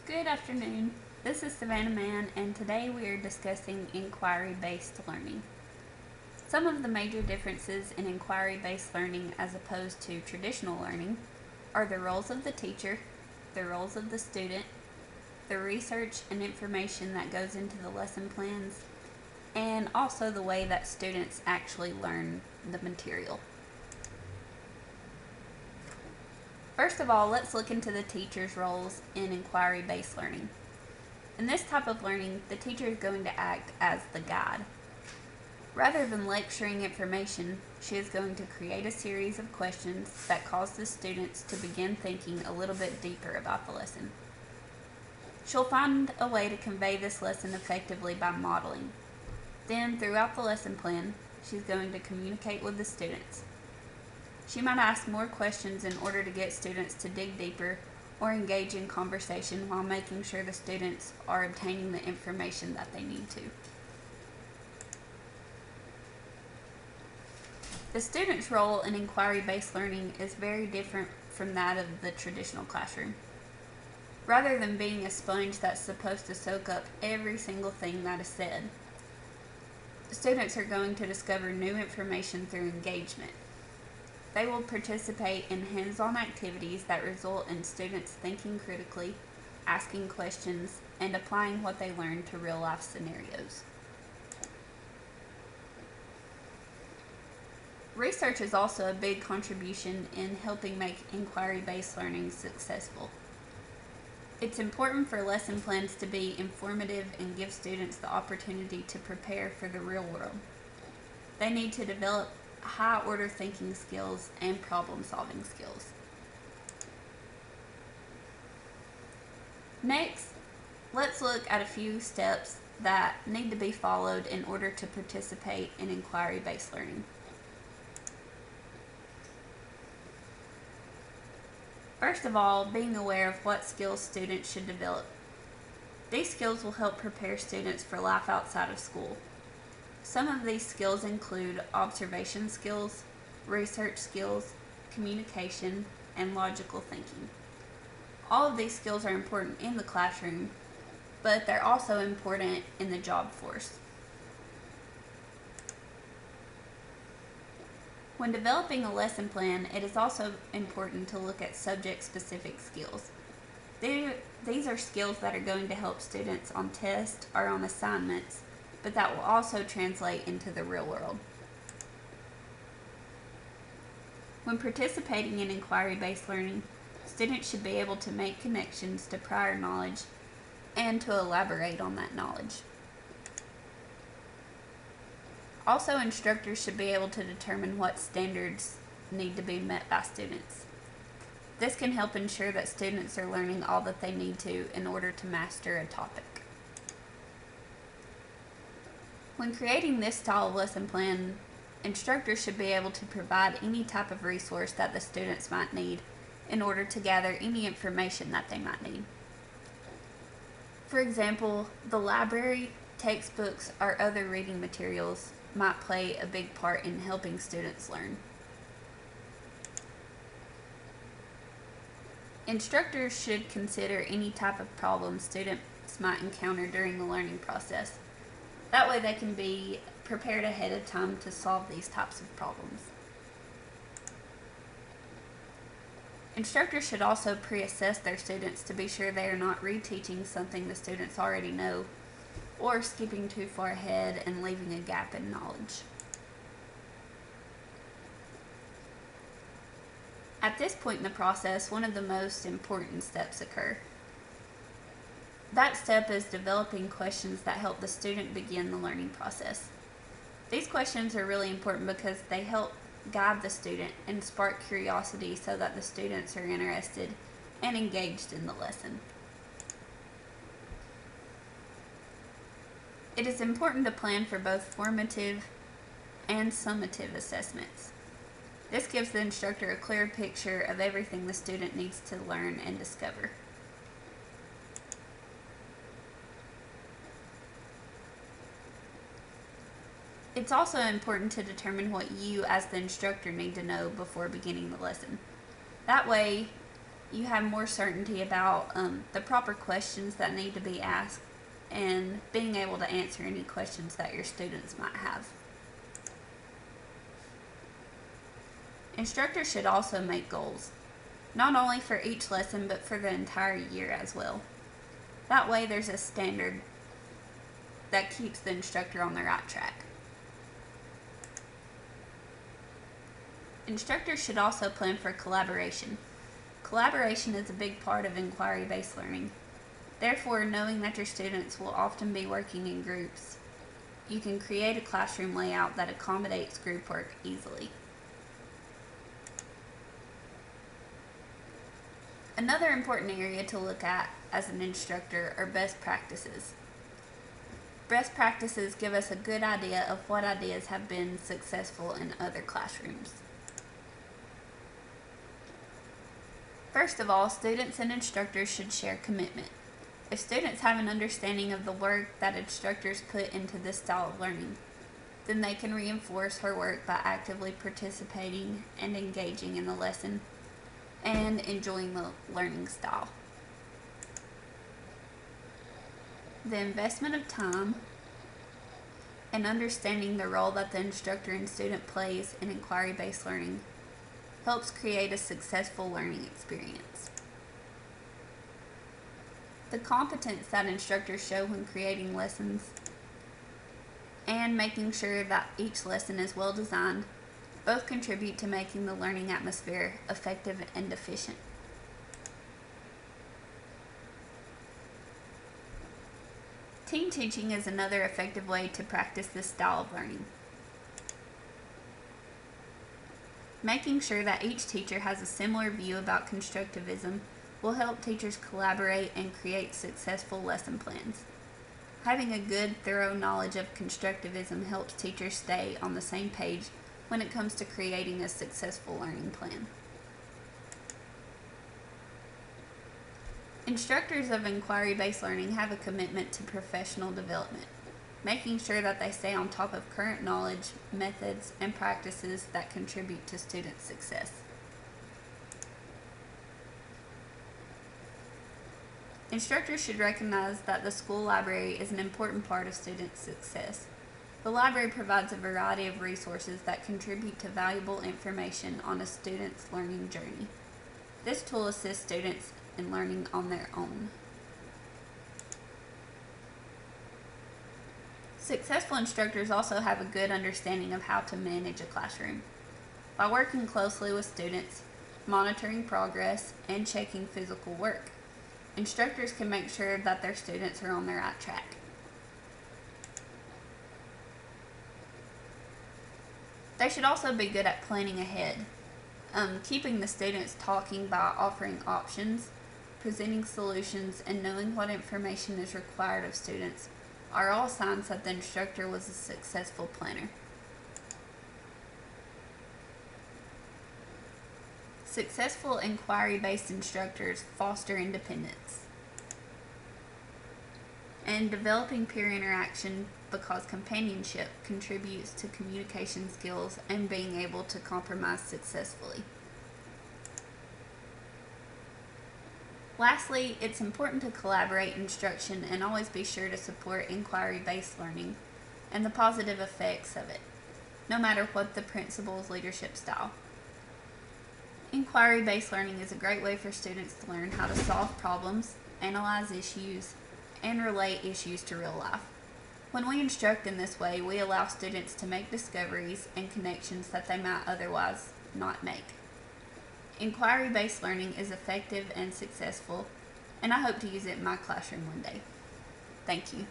Good afternoon. This is Savannah Mann, and today we are discussing inquiry-based learning. Some of the major differences in inquiry-based learning as opposed to traditional learning are the roles of the teacher, the roles of the student, the research and information that goes into the lesson plans, and also the way that students actually learn the material. First of all, let's look into the teacher's roles in inquiry-based learning. In this type of learning, the teacher is going to act as the guide. Rather than lecturing information, she is going to create a series of questions that cause the students to begin thinking a little bit deeper about the lesson. She'll find a way to convey this lesson effectively by modeling. Then, throughout the lesson plan, she's going to communicate with the students. She might ask more questions in order to get students to dig deeper or engage in conversation while making sure the students are obtaining the information that they need to. The student's role in inquiry-based learning is very different from that of the traditional classroom. Rather than being a sponge that's supposed to soak up every single thing that is said, students are going to discover new information through engagement. They will participate in hands-on activities that result in students thinking critically, asking questions, and applying what they learn to real-life scenarios. Research is also a big contribution in helping make inquiry-based learning successful. It's important for lesson plans to be informative and give students the opportunity to prepare for the real world. They need to develop high-order thinking skills and problem-solving skills. Next, let's look at a few steps that need to be followed in order to participate in inquiry-based learning. First of all, being aware of what skills students should develop. These skills will help prepare students for life outside of school. Some of these skills include observation skills, research skills, communication, and logical thinking. All of these skills are important in the classroom, but they're also important in the job force. When developing a lesson plan, it is also important to look at subject-specific skills. These are skills that are going to help students on tests or on assignments, but that will also translate into the real world. When participating in inquiry-based learning, students should be able to make connections to prior knowledge and to elaborate on that knowledge. Also, instructors should be able to determine what standards need to be met by students. This can help ensure that students are learning all that they need to in order to master a topic. When creating this style of lesson plan, instructors should be able to provide any type of resource that the students might need in order to gather any information that they might need. For example, the library, textbooks, or other reading materials might play a big part in helping students learn. Instructors should consider any type of problem students might encounter during the learning process. That way they can be prepared ahead of time to solve these types of problems. Instructors should also pre-assess their students to be sure they are not reteaching something the students already know or skipping too far ahead and leaving a gap in knowledge. At this point in the process, one of the most important steps occur. That step is developing questions that help the student begin the learning process. These questions are really important because they help guide the student and spark curiosity so that the students are interested and engaged in the lesson. It is important to plan for both formative and summative assessments. This gives the instructor a clear picture of everything the student needs to learn and discover. It's also important to determine what you as the instructor need to know before beginning the lesson. That way, you have more certainty about the proper questions that need to be asked and being able to answer any questions that your students might have. Instructors should also make goals, not only for each lesson but for the entire year as well. That way there's a standard that keeps the instructor on the right track. Instructors should also plan for collaboration. Collaboration is a big part of inquiry-based learning. Therefore, knowing that your students will often be working in groups, you can create a classroom layout that accommodates group work easily. Another important area to look at as an instructor are best practices. Best practices give us a good idea of what ideas have been successful in other classrooms. First of all, students and instructors should share commitment. If students have an understanding of the work that instructors put into this style of learning, then they can reinforce her work by actively participating and engaging in the lesson and enjoying the learning style. The investment of time and understanding the role that the instructor and student plays in inquiry-based learning helps create a successful learning experience. The competence that instructors show when creating lessons and making sure that each lesson is well designed both contribute to making the learning atmosphere effective and efficient. Team teaching is another effective way to practice this style of learning. Making sure that each teacher has a similar view about constructivism will help teachers collaborate and create successful lesson plans. Having a good, thorough knowledge of constructivism helps teachers stay on the same page when it comes to creating a successful learning plan. Instructors of inquiry-based learning have a commitment to professional development, making sure that they stay on top of current knowledge, methods, and practices that contribute to student success. Instructors should recognize that the school library is an important part of student success. The library provides a variety of resources that contribute to valuable information on a student's learning journey. This tool assists students in learning on their own. Successful instructors also have a good understanding of how to manage a classroom. By working closely with students, monitoring progress, and checking physical work, instructors can make sure that their students are on the right track. They should also be good at planning ahead, keeping the students talking by offering options, presenting solutions, and knowing what information is required of students are all signs that the instructor was a successful planner. Successful inquiry-based instructors foster independence and developing peer interaction because companionship contributes to communication skills and being able to compromise successfully. Lastly, it's important to collaborate instruction and always be sure to support inquiry-based learning and the positive effects of it, no matter what the principal's leadership style. Inquiry-based learning is a great way for students to learn how to solve problems, analyze issues, and relate issues to real life. When we instruct in this way, we allow students to make discoveries and connections that they might otherwise not make. Inquiry-based learning is effective and successful, and I hope to use it in my classroom one day. Thank you.